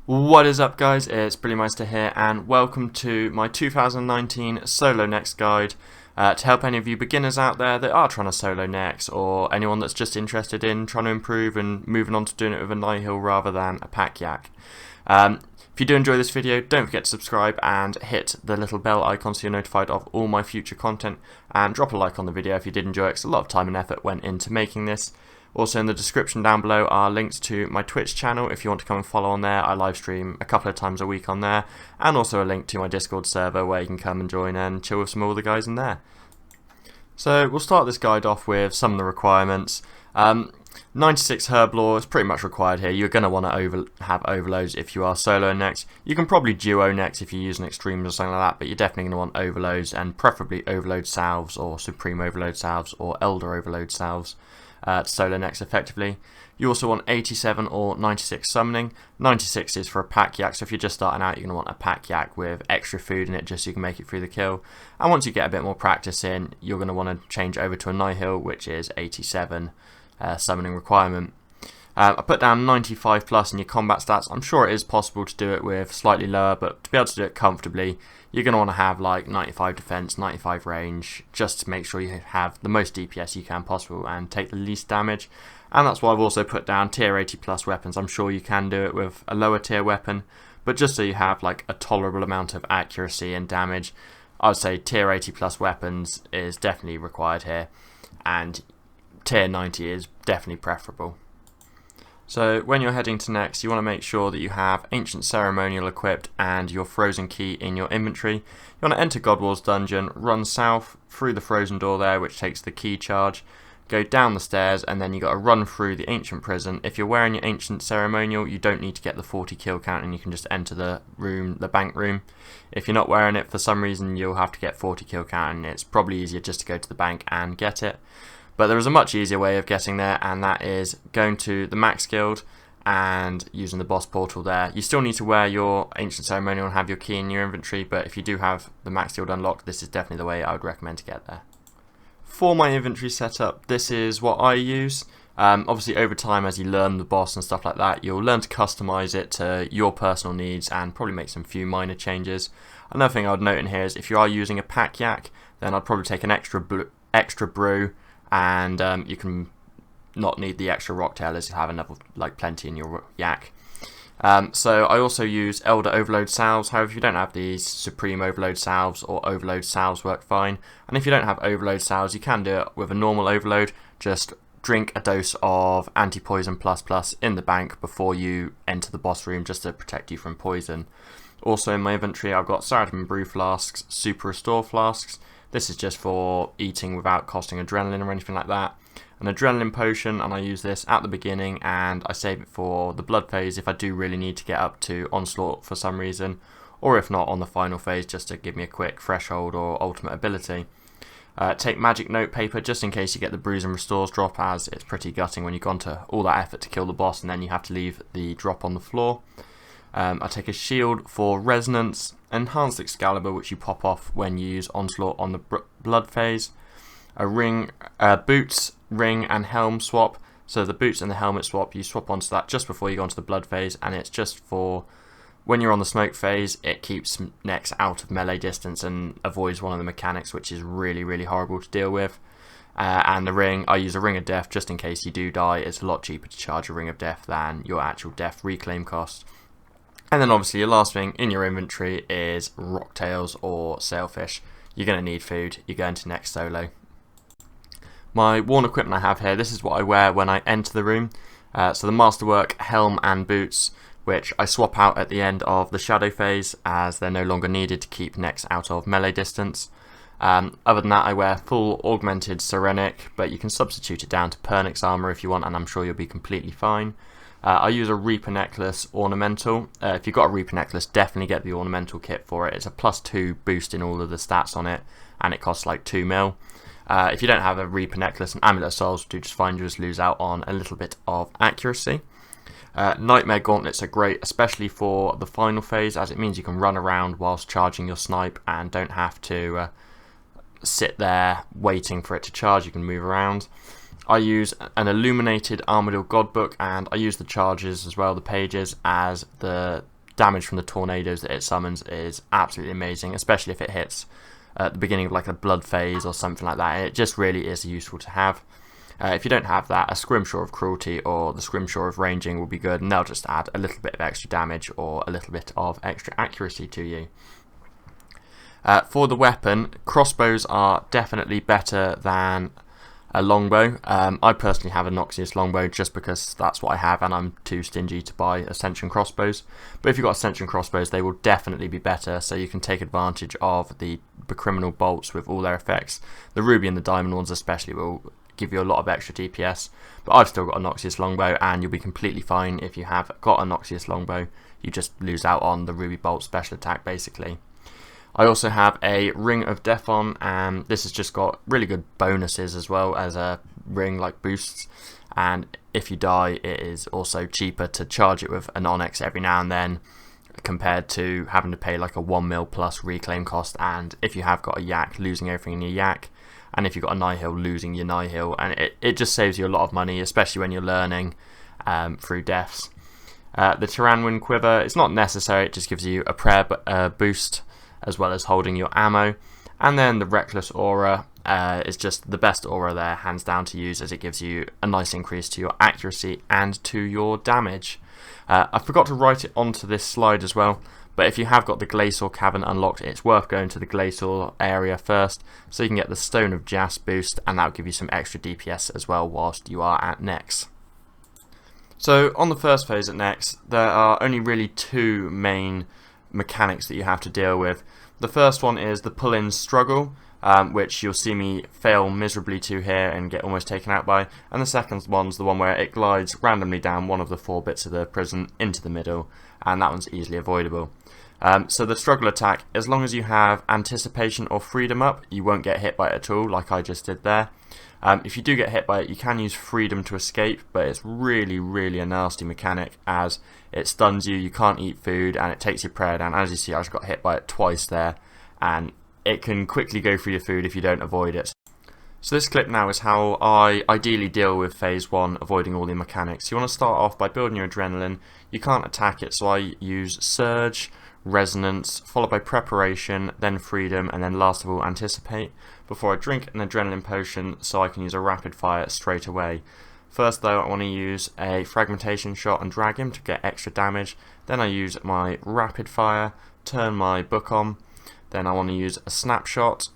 What is up, guys? It's Brillymister here, and welcome to my 2019 Solo Nex guide to help any of you beginners out there that are trying to solo Nex, or anyone that's just interested in trying to improve and moving on to doing it with a Nihil rather than a pack yak. If you do enjoy this video, don't forget to subscribe and hit the little bell icon so you're notified of all my future content, and drop a like on the video if you did enjoy it, because a lot of time and effort went into making this. Also in the description down below are links to my Twitch channel if you want to come and follow on there. I live stream a couple of times a week on there, and also a link to my Discord server where you can come and join and chill with some of the guys in there. So we'll start this guide off with some of the requirements. 96 herb lore is pretty much required here. You're going to want to have overloads if you are solo next. You can probably duo next if you're using extremes or something like that, but you're definitely going to want overloads, and preferably overload salves or supreme overload salves or elder overload salves. To solo next effectively. You also want 87 or 96 summoning. 96 is for a pack yak, so if you're just starting out, you're going to want a pack yak with extra food in it just so you can make it through the kill. And once you get a bit more practice in, you're going to want to change over to a Nihil, which is 87 summoning requirement. I put down 95 plus in your combat stats. I'm sure it is possible to do it with slightly lower, but to be able to do it comfortably, you're going to want to have like 95 defense, 95 range, just to make sure you have the most DPS you can possible and take the least damage. And that's why I've also put down tier 80 plus weapons. I'm sure you can do it with a lower tier weapon, but just so you have like a tolerable amount of accuracy and damage, I would say tier 80 plus weapons is definitely required here, and tier 90 is definitely preferable. So when you're heading to Nex, you want to make sure that you have Ancient Ceremonial equipped and your Frozen Key in your inventory. You want to enter Godwall's dungeon, run south through the frozen door there, which takes the key charge, go down the stairs, and then you got to run through the Ancient Prison. If you're wearing your Ancient Ceremonial, you don't need to get the 40 kill count, and you can just enter the room, the bank room. If you're not wearing it for some reason, you'll have to get 40 kill count, and it's probably easier just to go to the bank and get it. But there is a much easier way of getting there, and that is going to the Max Guild and using the boss portal there. You still need to wear your Ancient Ceremonial and have your key in your inventory, but if you do have the Max Guild unlocked, this is definitely the way I would recommend to get there. For my inventory setup, this is what I use. Obviously over time, as you learn the boss and stuff like that, you'll learn to customize it to your personal needs and probably make some few minor changes. Another thing I would note in here is if you are using a pack yak, then I'd probably take an extra brew, and you can not need the extra rocktail as you have another, like, plenty in your yak. So I also use Elder Overload salves. However, if you don't have these, Supreme Overload salves or Overload salves work fine. And if you don't have Overload salves, you can do it with a normal overload. Just drink a dose of anti-poison plus in the bank before you enter the boss room, just to protect you from poison. Also in my inventory, I've got Saradomin Brew flasks, Super Restore flasks. This is just for eating without costing adrenaline or anything like that. An adrenaline potion, and I use this at the beginning, and I save it for the blood phase if I do really need to get up to onslaught for some reason, or if not on the final phase, just to give me a quick threshold or ultimate ability. Take magic note paper just in case you get the brews and restores drop, as it's pretty gutting when you've gone to all that effort to kill the boss and then you have to leave the drop on the floor. I take a shield for resonance, enhanced Excalibur, which you pop off when you use onslaught on the blood phase, a ring, boots, ring and helm swap. So the boots and the helmet swap, you swap onto that just before you go into the blood phase, and it's just for when you're on the smoke phase. It keeps Nex out of melee distance and avoids one of the mechanics, which is really horrible to deal with. And the ring, I use a ring of death just in case you do die. It's a lot cheaper to charge a ring of death than your actual death reclaim cost. And then obviously your last thing in your inventory is rocktails or sailfish. You're going to need food, you're going to Nex solo. My worn equipment I have here, this is what I wear when I enter the room. So the Masterwork helm and boots, which I swap out at the end of the shadow phase as they're no longer needed to keep Nex out of melee distance. Other than that, I wear full augmented Serenic, but you can substitute it down to Pernix armor if you want, and I'm sure you'll be completely fine. I use a Reaper Necklace Ornamental. If you've got a Reaper Necklace, definitely get the Ornamental kit for it. It's a +2 boost in all of the stats on it, and it costs like 2 mil. If you don't have a Reaper Necklace, and Amulet of Souls do just fine. You just lose out on a little bit of accuracy. Nightmare Gauntlets are great, especially for the final phase, as it means you can run around whilst charging your snipe and don't have to sit there waiting for it to charge. You can move around. I use an illuminated Armadyl Godbook, and I use the charges as well, the pages, as the damage from the tornadoes that it summons is absolutely amazing, especially if it hits at the beginning of like a blood phase or something like that. It just really is useful to have. If you don't have that, a Scrimshaw of Cruelty or the Scrimshaw of Ranging will be good, and they'll just add a little bit of extra damage or a little bit of extra accuracy to you. For the weapon, crossbows are definitely better than a longbow. I personally have a Noxious longbow just because that's what I have, and I'm too stingy to buy Ascension crossbows. But if you've got Ascension crossbows, they will definitely be better, so you can take advantage of the criminal bolts with all their effects. The ruby and the diamond ones especially will give you a lot of extra DPS, but I've still got a Noxious longbow, and you'll be completely fine if you have got a Noxious longbow. You just lose out on the ruby bolt special attack basically. I also have a Ring of Death on, and this has just got really good bonuses as well as a ring like boosts, and if you die it is also cheaper to charge it with an Onyx every now and then compared to having to pay like a 1 mil plus reclaim cost, and if you have got a Yak, losing everything in your Yak, and if you've got a Nihil, losing your Nihil, and it just saves you a lot of money, especially when you're learning through deaths. The Tyranwin Quiver, it's not necessary, it just gives you a prayer boost as well as holding your ammo. And then the Reckless Aura is just the best aura there, hands down, to use, as it gives you a nice increase to your accuracy and to your damage. I forgot to write it onto this slide as well, but if you have got the Glacial Cavern unlocked, it's worth going to the Glacial area first, so you can get the Stone of Jas boost, and that will give you some extra DPS as well whilst you are at Nex. So on the first phase at Nex, there are only really two main mechanics that you have to deal with. The first one is the pull-in struggle, which you'll see me fail miserably to here and get almost taken out by, and the second one's the one where it glides randomly down one of the 4 bits of the prison into the middle, and that one's easily avoidable. So the struggle attack, as long as you have anticipation or freedom up, you won't get hit by it at all, like I just did there. If you do get hit by it, you can use freedom to escape, but it's really a nasty mechanic, as it stuns you, you can't eat food, and it takes your prayer down. As you see, I just got hit by it twice there, and it can quickly go through your food if you don't avoid it. So this clip now is how I ideally deal with phase 1, avoiding all the mechanics. You want to start off by building your adrenaline. You can't attack it, so I use Surge, Resonance, followed by Preparation, then Freedom, and then last of all Anticipate, before I drink an adrenaline potion so I can use a rapid fire straight away. First though, I want to use a fragmentation shot and drag him to get extra damage. Then I use my rapid fire, turn my book on. Then I want to use a snapshot,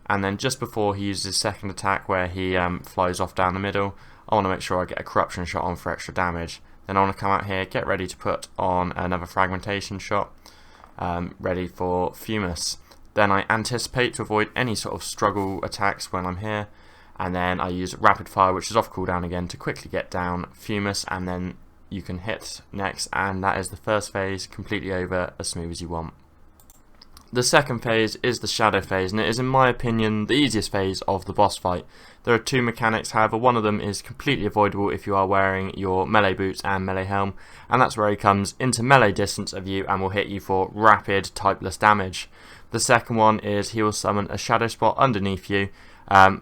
and then just before he uses his second attack where he flies off down the middle, I want to make sure I get a corruption shot on for extra damage. Then I want to come out here, get ready to put on another fragmentation shot, ready for Fumus. Then I anticipate to avoid any sort of struggle attacks when I'm here, and then I use rapid fire, which is off cooldown again, to quickly get down Fumus, and then you can hit next, and that is the first phase completely over as smooth as you want. The second phase is the Shadow phase, and it is, in my opinion, the easiest phase of the boss fight. There are 2 mechanics, however one of them is completely avoidable if you are wearing your melee boots and melee helm, and that's where he comes into melee distance of you and will hit you for rapid typeless damage. The second one is he will summon a shadow spot underneath you.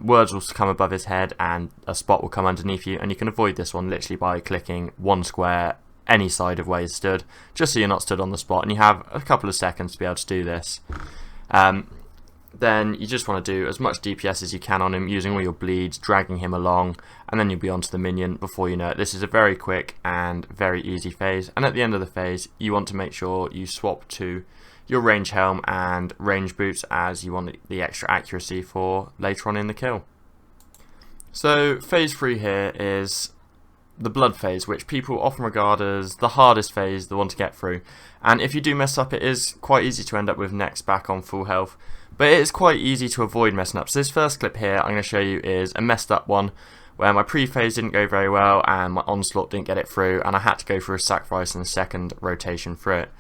Words will come above his head and a spot will come underneath you, and you can avoid this one literally by clicking 1 square any side of where you stood, just so you're not stood on the spot, and you have a couple of seconds to be able to do this. Then you just want to do as much DPS as you can on him, using all your bleeds, dragging him along, and then you'll be onto the minion before you know it. This is a very quick and very easy phase, and at the end of the phase you want to make sure you swap to your range helm and range boots, as you want the extra accuracy for later on in the kill. So phase 3 here is the blood phase, which people often regard as the hardest phase, the one to get through, and if you do mess up it is quite easy to end up with Nex back on full health, but it is quite easy to avoid messing up. So this first clip here I'm going to show you is a messed up one where my pre-phase didn't go very well and my onslaught didn't get it through, and I had to go for a sacrifice and a second rotation through it.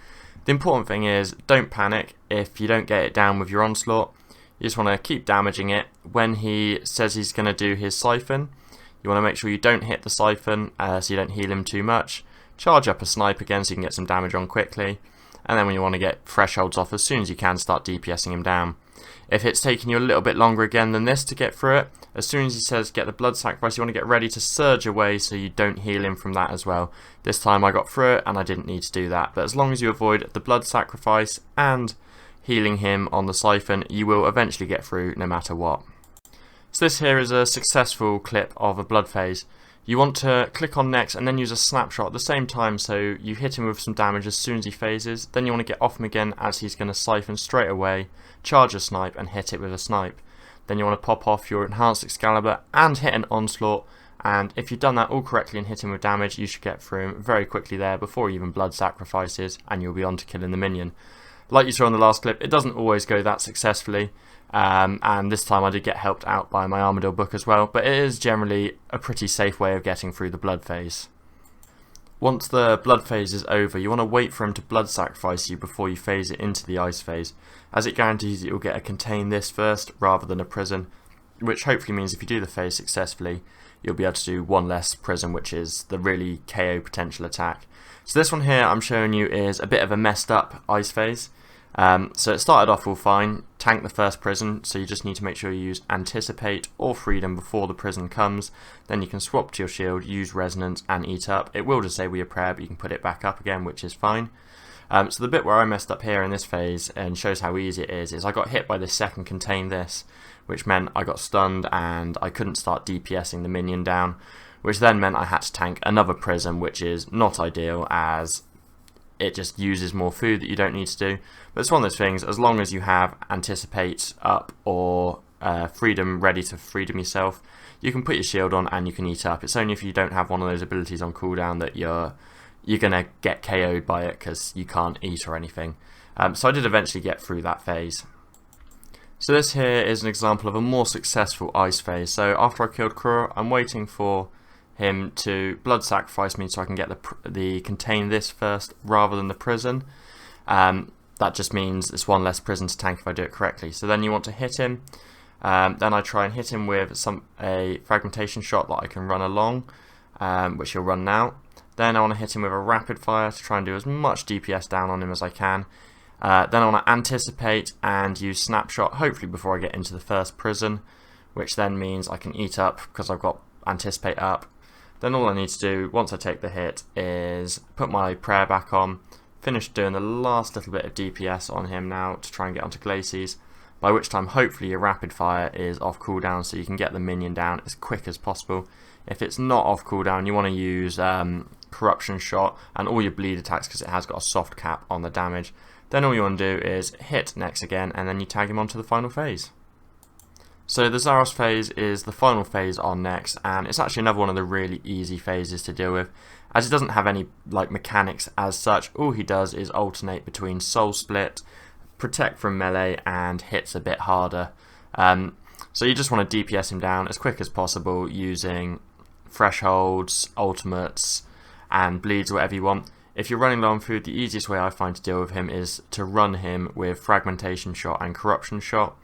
The important thing is, don't panic if you don't get it down with your onslaught. You just want to keep damaging it. When he says he's going to do his siphon, you want to make sure you don't hit the siphon so you don't heal him too much. Charge up a snipe again so you can get some damage on quickly, and then when you want to get thresholds off as soon as you can, start DPSing him down. If it's taking you a little bit longer again than this to get through it, as soon as he says get the blood sacrifice, you want to get ready to surge away so you don't heal him from that as well. This time I got through it and I didn't need to do that, but as long as you avoid the blood sacrifice and healing him on the siphon, you will eventually get through no matter what. So this here is a successful clip of a blood phase. You want to click on Nex and then use a snapshot at the same time, so you hit him with some damage as soon as he phases. Then you want to get off him again as he's going to siphon straight away, charge a snipe and hit it with a snipe. Then you want to pop off your enhanced Excalibur and hit an onslaught, and if you've done that all correctly and hit him with damage, you should get through him very quickly there before even blood sacrifices, and you'll be on to killing the minion. Like you saw in the last clip, it doesn't always go that successfully. And this time I did get helped out by my Armadillo book as well, but it is generally a pretty safe way of getting through the blood phase. Once the blood phase is over, you want to wait for him to blood sacrifice you before you phase it into the ice phase, as it guarantees that you'll get a contain this first rather than a prison, which hopefully means if you do the phase successfully, you'll be able to do one less prison, which is the really KO potential attack. So this one here I'm showing you is a bit of a messed up ice phase. So it started off all fine, tank the first prison, so you just need to make sure you use Anticipate or Freedom before the prison comes. Then you can swap to your shield, use Resonance and Eat Up. It will disable your prayer, but you can put it back up again, which is fine. So the bit where I messed up here in this phase, and shows how easy it is I got hit by this second Contain This, which meant I got stunned and I couldn't start DPSing the minion down, which then meant I had to tank another prison, which is not ideal as it just uses more food that you don't need to do. But it's one of those things, as long as you have Anticipate up or Freedom ready to freedom yourself, you can put your shield on and you can eat up. It's only if you don't have one of those abilities on cooldown that you're going to get KO'd by it because you can't eat or anything. So I did eventually get through that phase. So this here is an example of a more successful ice phase. So after I killed Krur, I'm waiting for him to blood sacrifice me so I can get the contain this first rather than the prison. That just means it's one less prison to tank if I do it correctly. So then you want to hit him. Then I try and hit him with a fragmentation shot that I can run along, which he'll run now. Then I want to hit him with a rapid fire to try and do as much DPS down on him as I can. Then I want to anticipate and use snapshot, hopefully before I get into the first prison, which then means I can eat up because I've got anticipate up. Then all I need to do once I take the hit is put my prayer back on, finish doing the last little bit of DPS on him now to try and get onto Glacies, by which time hopefully your rapid fire is off cooldown so you can get the minion down as quick as possible. If it's not off cooldown, you want to use corruption shot and all your bleed attacks because it has got a soft cap on the damage. Then all you want to do is hit Nex again and then you tag him onto the final phase. So the Zaros phase is the final phase on Nex, and it's actually another one of the really easy phases to deal with, as it doesn't have any mechanics as such. All he does is alternate between Soul Split, Protect from melee, and hits a bit harder. So you just want to DPS him down as quick as possible using thresholds, ultimates, and bleeds, whatever you want. If you're running low on food, the easiest way I find to deal with him is to run him with fragmentation shot and corruption shot.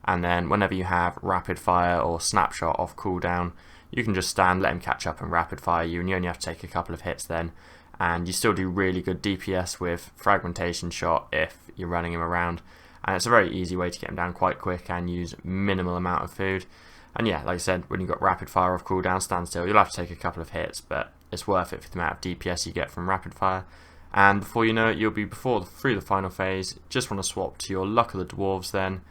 And then whenever you have rapid fire or snapshot off cooldown, you can just stand, let him catch up and rapid fire you, and you only have to take a couple of hits then. And you still do really good DPS with fragmentation shot if you're running him around. And it's a very easy way to get him down quite quick and use minimal amount of food. And yeah, like I said, when you've got rapid fire off cooldown, stand still, you'll have to take a couple of hits, but it's worth it for the amount of DPS you get from rapid fire. And before you know it, you'll be through the final phase. Just want to swap to your Luck of the Dwarves then.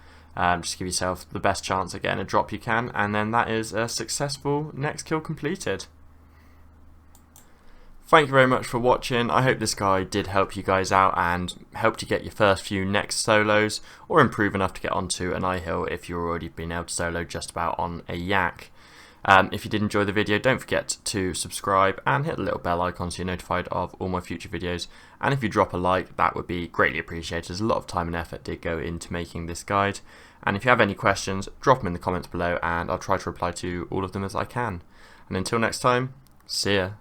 Just give yourself the best chance at getting a drop you can, and then that is a successful next kill completed. Thank you very much for watching. I hope this guide did help you guys out and helped you get your first few Nex solos, or improve enough to get onto an eye hill if you've already been able to solo just about on a yak. If you did enjoy the video, don't forget to subscribe and hit the little bell icon so you're notified of all my future videos. And if you drop a like, that would be greatly appreciated, as a lot of time and effort did go into making this guide. And if you have any questions, drop them in the comments below and I'll try to reply to all of them as I can. And until next time, see ya.